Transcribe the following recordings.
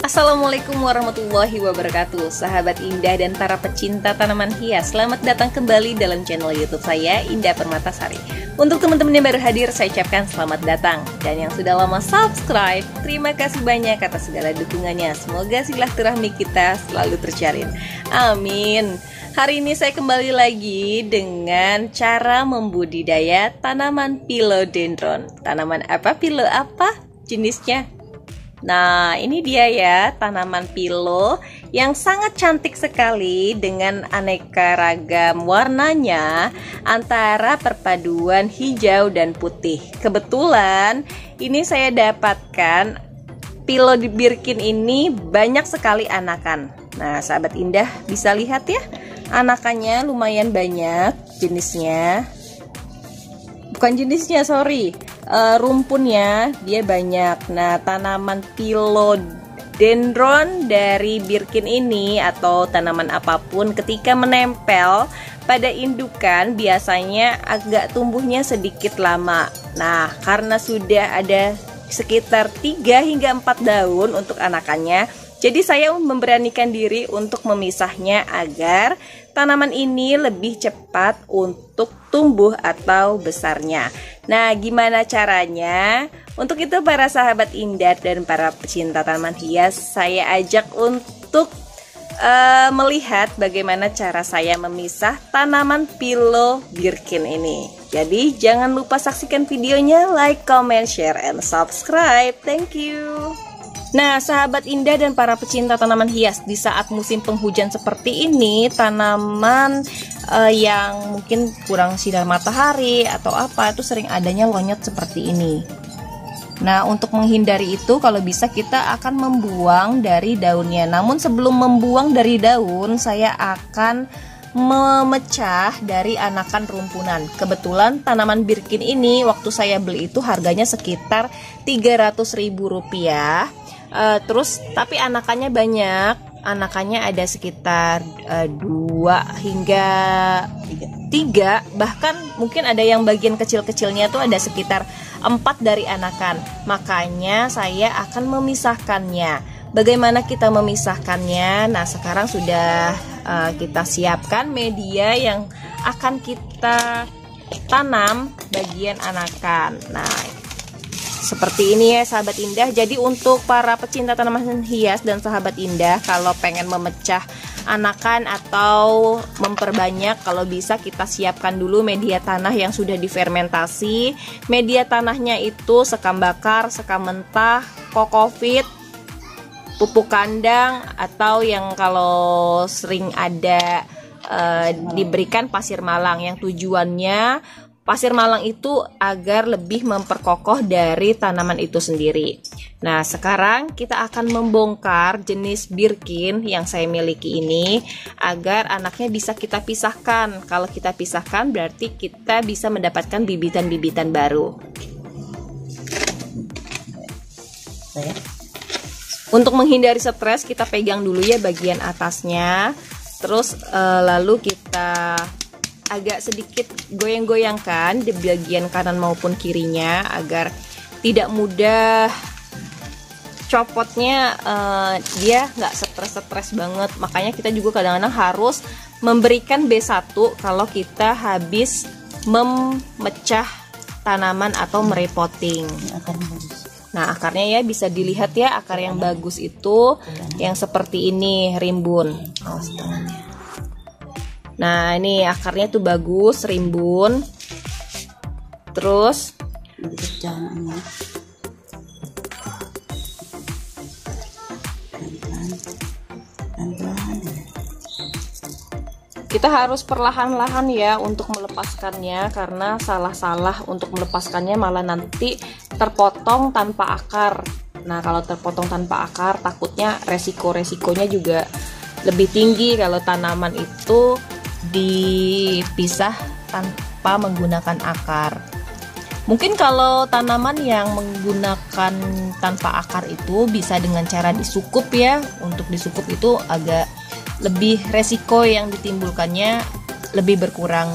Assalamualaikum warahmatullahi wabarakatuh, sahabat Indah dan para pecinta tanaman hias. Selamat datang kembali dalam channel YouTube saya, Indah Permatasari. Untuk teman-teman yang baru hadir, saya ucapkan selamat datang. Dan yang sudah lama subscribe, terima kasih banyak atas segala dukungannya. Semoga silaturahmi kita selalu terjalin. Amin. Hari ini saya kembali lagi dengan cara membudidaya tanaman philodendron. Tanaman apa? Philo apa jenisnya? Nah, ini dia ya, tanaman philo yang sangat cantik sekali dengan aneka ragam warnanya antara perpaduan hijau dan putih. Kebetulan ini saya dapatkan philo di Birkin ini banyak sekali anakan. Nah, sahabat Indah bisa lihat ya, anakannya lumayan banyak jenisnya. Bukan jenisnya, sorry, rumpunnya dia banyak. Nah, tanaman philodendron dari Birkin ini atau tanaman apapun ketika menempel pada indukan biasanya agak tumbuhnya sedikit lama. Nah, karena sudah ada sekitar 3 hingga 4 daun untuk anakannya, jadi saya memberanikan diri untuk memisahnya agar tanaman ini lebih cepat untuk tumbuh atau besarnya. Nah, gimana caranya? Untuk itu para sahabat Indah dan para pecinta tanaman hias, saya ajak untuk melihat bagaimana cara saya memisah tanaman philo Birkin ini. Jadi jangan lupa saksikan videonya, like, comment, share, and subscribe. Thank you. Nah, sahabat Indah dan para pecinta tanaman hias, di saat musim penghujan seperti ini, tanaman yang mungkin kurang sinar matahari atau apa, itu sering adanya lonyot seperti ini. Nah, untuk menghindari itu, kalau bisa kita akan membuang dari daunnya. Namun sebelum membuang dari daun, saya akan memecah dari anakan rumpunan. Kebetulan tanaman Birkin ini waktu saya beli itu harganya sekitar Rp300.000. Terus tapi anakannya banyak, anakannya ada sekitar 2 hingga 3, bahkan mungkin ada yang bagian kecil-kecilnya tuh ada sekitar 4 dari anakan. Makanya saya akan memisahkannya. Bagaimana kita memisahkannya? Nah, sekarang sudah kita siapkan media yang akan kita tanam bagian anakan. Nah, seperti ini ya sahabat Indah. Jadi untuk para pecinta tanaman hias dan sahabat Indah, kalau pengen memecah anakan atau memperbanyak, kalau bisa kita siapkan dulu media tanah yang sudah difermentasi. Media tanahnya itu sekam bakar, sekam mentah, kokopit, pupuk kandang, atau yang kalau sering ada diberikan pasir malang, yang tujuannya pasir malang itu agar lebih memperkokoh dari tanaman itu sendiri. Nah, sekarang kita akan membongkar jenis Birkin yang saya miliki ini agar anaknya bisa kita pisahkan. Kalau kita pisahkan berarti kita bisa mendapatkan bibitan-bibitan baru. Untuk menghindari stres, kita pegang dulu ya bagian atasnya. Terus lalu kita agak sedikit goyang-goyangkan di bagian kanan maupun kirinya agar tidak mudah copotnya, dia nggak stres banget. Makanya kita juga kadang-kadang harus memberikan B1 kalau kita habis memecah tanaman atau merepotting. Nah, akarnya ya bisa dilihat ya, akar yang bagus itu yang seperti ini, rimbun. Nah, ini akarnya tuh bagus, rimbun. Terus kita harus perlahan-lahan ya untuk melepaskannya, karena salah-salah untuk melepaskannya malah nanti terpotong tanpa akar. Nah, kalau terpotong tanpa akar takutnya resikonya juga lebih tinggi kalau tanaman itu dipisah tanpa menggunakan akar. Mungkin kalau tanaman yang menggunakan tanpa akar itu bisa dengan cara disukup ya. Untuk disukup itu agak lebih resiko yang ditimbulkannya lebih berkurang.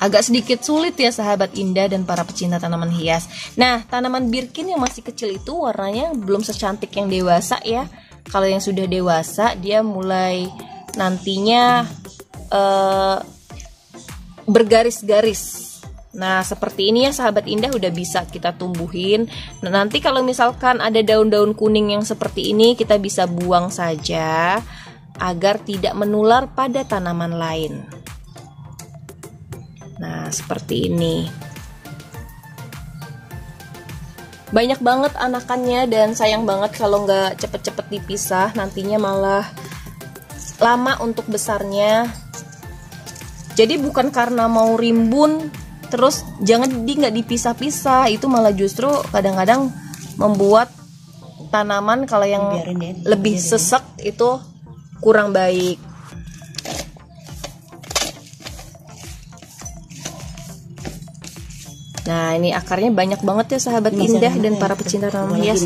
agak sedikit sulit ya sahabat indah dan para pecinta tanaman hias. Nah, tanaman birkin yang masih kecil itu warnanya belum secantik yang dewasa ya. Kalau yang sudah dewasa dia mulai nantinya bergaris-garis. Nah, seperti ini ya sahabat indah, udah bisa kita tumbuhin. Nah, nanti kalau misalkan ada daun-daun kuning yang seperti ini, kita bisa buang saja agar tidak menular pada tanaman lain. Nah, seperti ini. Banyak banget anakannya dan sayang banget kalau nggak cepet-cepet dipisah, nantinya malah lama untuk besarnya. Jadi bukan karena mau rimbun terus nggak dipisah-pisah, itu malah justru kadang-kadang membuat tanaman kalau yang lebih sesek itu kurang baik. Nah, ini akarnya banyak banget ya sahabat indah dan para pecinta tanaman hias.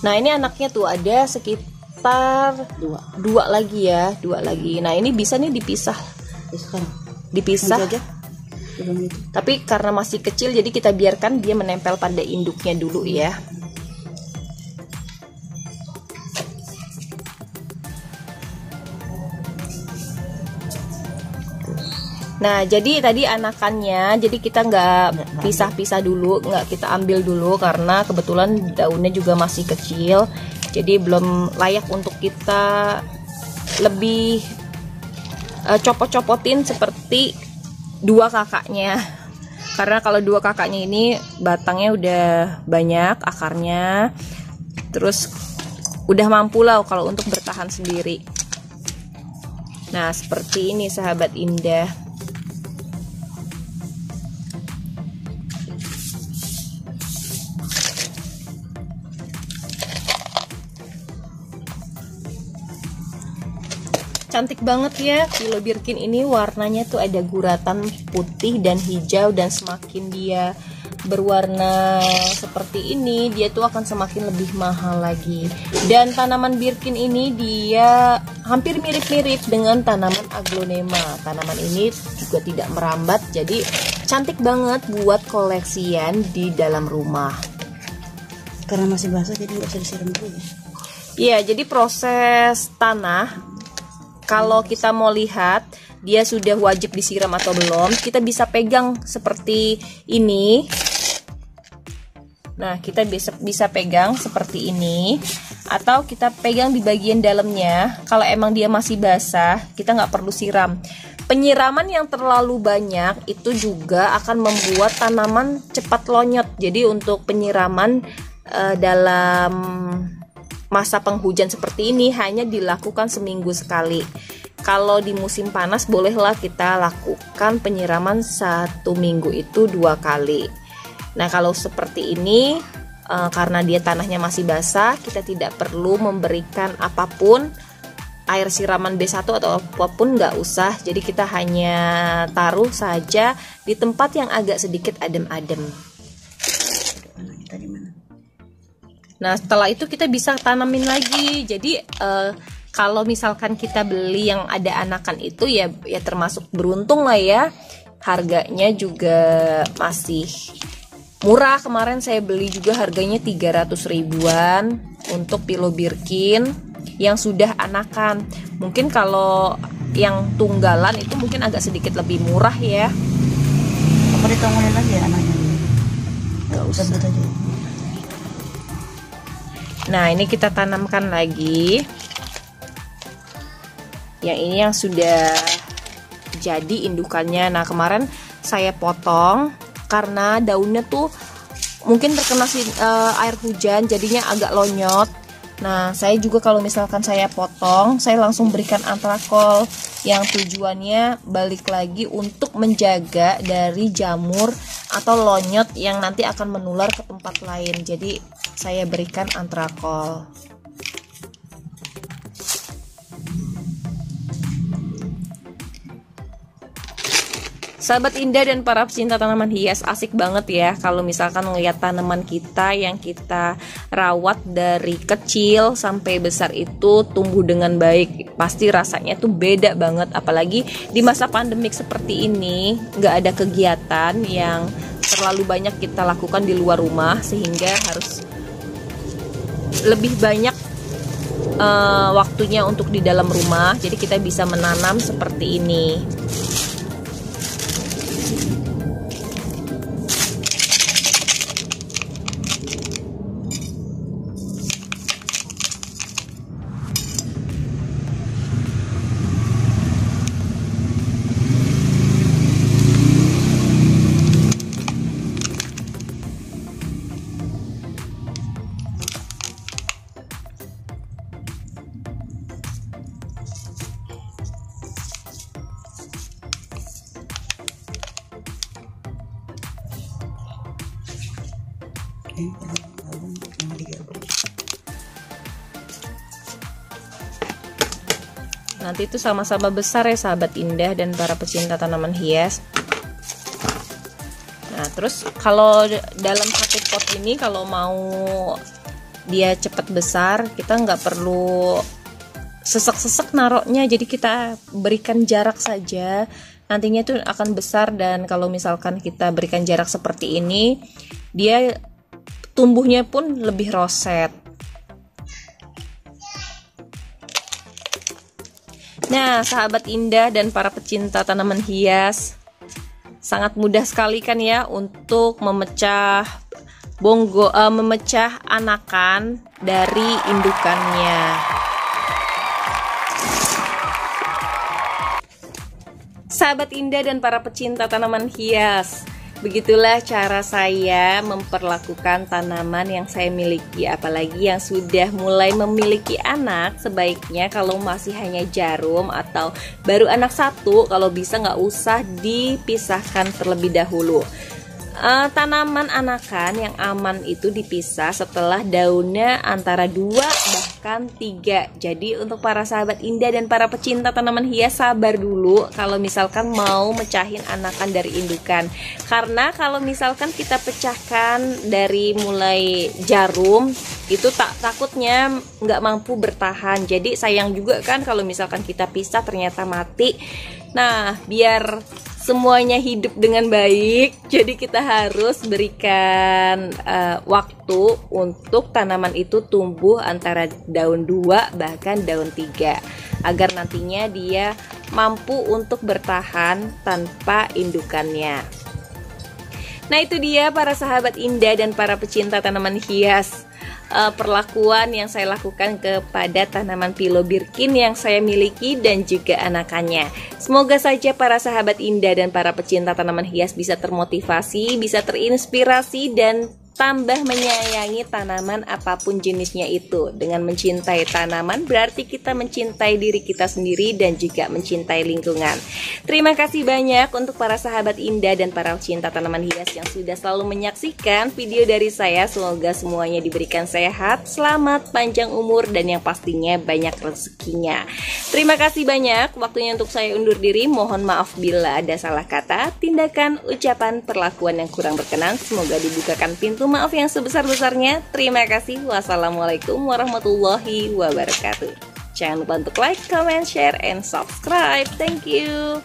Nah, ini anaknya tuh ada sekitar dua lagi ya, dua lagi. Nah, ini bisa nih dipisah. Tapi karena masih kecil jadi kita biarkan dia menempel pada induknya dulu ya. Nah, jadi tadi anakannya, jadi kita nggak pisah-pisah dulu, nggak kita ambil dulu karena kebetulan daunnya juga masih kecil, jadi belum layak untuk kita lebih copot-copotin seperti dua kakaknya. Karena kalau dua kakaknya ini batangnya udah banyak akarnya, terus udah mampu lah kalau untuk bertahan sendiri. Nah, seperti ini sahabat indah. Cantik banget ya Philo birkin ini, warnanya tuh ada guratan putih dan hijau, dan semakin dia berwarna seperti ini dia tuh akan semakin lebih mahal lagi. Dan tanaman birkin ini dia hampir mirip-mirip dengan tanaman aglonema. Tanaman ini juga tidak merambat, jadi cantik banget buat koleksian di dalam rumah. Karena masih basah jadi nggak bisa disiram dulu ya. Iya, jadi proses tanah kalau kita mau lihat dia sudah wajib disiram atau belum, kita bisa pegang seperti ini. Nah, kita bisa pegang seperti ini, atau kita pegang di bagian dalamnya. Kalau emang dia masih basah, kita nggak perlu siram. Penyiraman yang terlalu banyak itu juga akan membuat tanaman cepat lonyot. Jadi untuk penyiraman dalam masa penghujan seperti ini hanya dilakukan seminggu sekali. Kalau di musim panas bolehlah kita lakukan penyiraman 1 minggu itu 2 kali. Nah, kalau seperti ini karena dia tanahnya masih basah, kita tidak perlu memberikan apapun, air siraman B1 atau apapun nggak usah. Jadi kita hanya taruh saja di tempat yang agak sedikit adem-adem. Nah, setelah itu kita bisa tanamin lagi. Jadi kalau misalkan kita beli yang ada anakan itu ya termasuk beruntung lah ya. Harganya juga masih murah. Kemarin saya beli juga harganya 300 ribuan untuk Philo birkin yang sudah anakan. Mungkin kalau yang tunggalan itu mungkin agak sedikit lebih murah ya. Apa ditongolin lagi ya anaknya? Gak usah aja. Nah, ini kita tanamkan lagi. Yang ini yang sudah jadi indukannya. Nah, kemarin saya potong karena daunnya tuh mungkin terkena air hujan jadinya agak lonyot. Nah, saya juga kalau misalkan saya potong, saya langsung berikan antrakol yang tujuannya balik lagi untuk menjaga dari jamur atau lonyot yang nanti akan menular ke tempat lain. Jadi saya berikan antrakol. Sahabat Indah dan para pecinta tanaman hias, asik banget ya kalau misalkan ngeliat tanaman kita yang kita rawat dari kecil sampai besar itu tumbuh dengan baik. Pasti rasanya tuh beda banget, apalagi di masa pandemik seperti ini, nggak ada kegiatan yang terlalu banyak kita lakukan di luar rumah, sehingga harus lebih banyak waktunya untuk di dalam rumah. Jadi kita bisa menanam seperti ini. Nanti itu sama-sama besar ya sahabat Indah dan para pecinta tanaman hias. Nah terus kalau dalam satu pot ini, kalau mau dia cepat besar, kita nggak perlu sesek-sesek naroknya, jadi kita berikan jarak saja, nantinya itu akan besar. Dan kalau misalkan kita berikan jarak seperti ini, dia tumbuhnya pun lebih roset. Nah, sahabat Indah dan para pecinta tanaman hias, sangat mudah sekali kan ya untuk memecah memecah anakan dari indukannya. Sahabat Indah dan para pecinta tanaman hias, begitulah cara saya memperlakukan tanaman yang saya miliki. Apalagi yang sudah mulai memiliki anak, sebaiknya kalau masih hanya jarum atau baru anak satu, kalau bisa nggak usah dipisahkan terlebih dahulu. Tanaman anakan yang aman itu dipisah setelah daunnya antara 2 bahkan 3. Jadi untuk para sahabat Indah dan para pecinta tanaman hias, sabar dulu kalau misalkan mau mecahin anakan dari indukan. Karena kalau misalkan kita pecahkan dari mulai jarum, itu takutnya nggak mampu bertahan. Jadi sayang juga kan kalau misalkan kita pisah ternyata mati. Nah, biar semuanya hidup dengan baik, jadi kita harus berikan waktu untuk tanaman itu tumbuh antara daun 2 bahkan daun 3, agar nantinya dia mampu untuk bertahan tanpa indukannya. Nah itu dia para sahabat Indah dan para pecinta tanaman hias, perlakuan yang saya lakukan kepada tanaman Philo Birkin yang saya miliki dan juga anakannya. Semoga saja para sahabat Indah dan para pecinta tanaman hias bisa termotivasi, bisa terinspirasi dan tambah menyayangi tanaman apapun jenisnya itu. Dengan mencintai tanaman berarti kita mencintai diri kita sendiri dan juga mencintai lingkungan. Terima kasih banyak untuk para sahabat Indah dan para pecinta tanaman hias yang sudah selalu menyaksikan video dari saya. Semoga semuanya diberikan sehat, selamat, panjang umur, dan yang pastinya banyak rezekinya. Terima kasih banyak. Waktunya untuk saya undur diri. Mohon maaf bila ada salah kata, tindakan, ucapan, perlakuan yang kurang berkenan. Semoga dibukakan pintu maaf yang sebesar-besarnya. Terima kasih. Wassalamualaikum warahmatullahi wabarakatuh. Jangan lupa untuk like, comment, share, and subscribe. Thank you.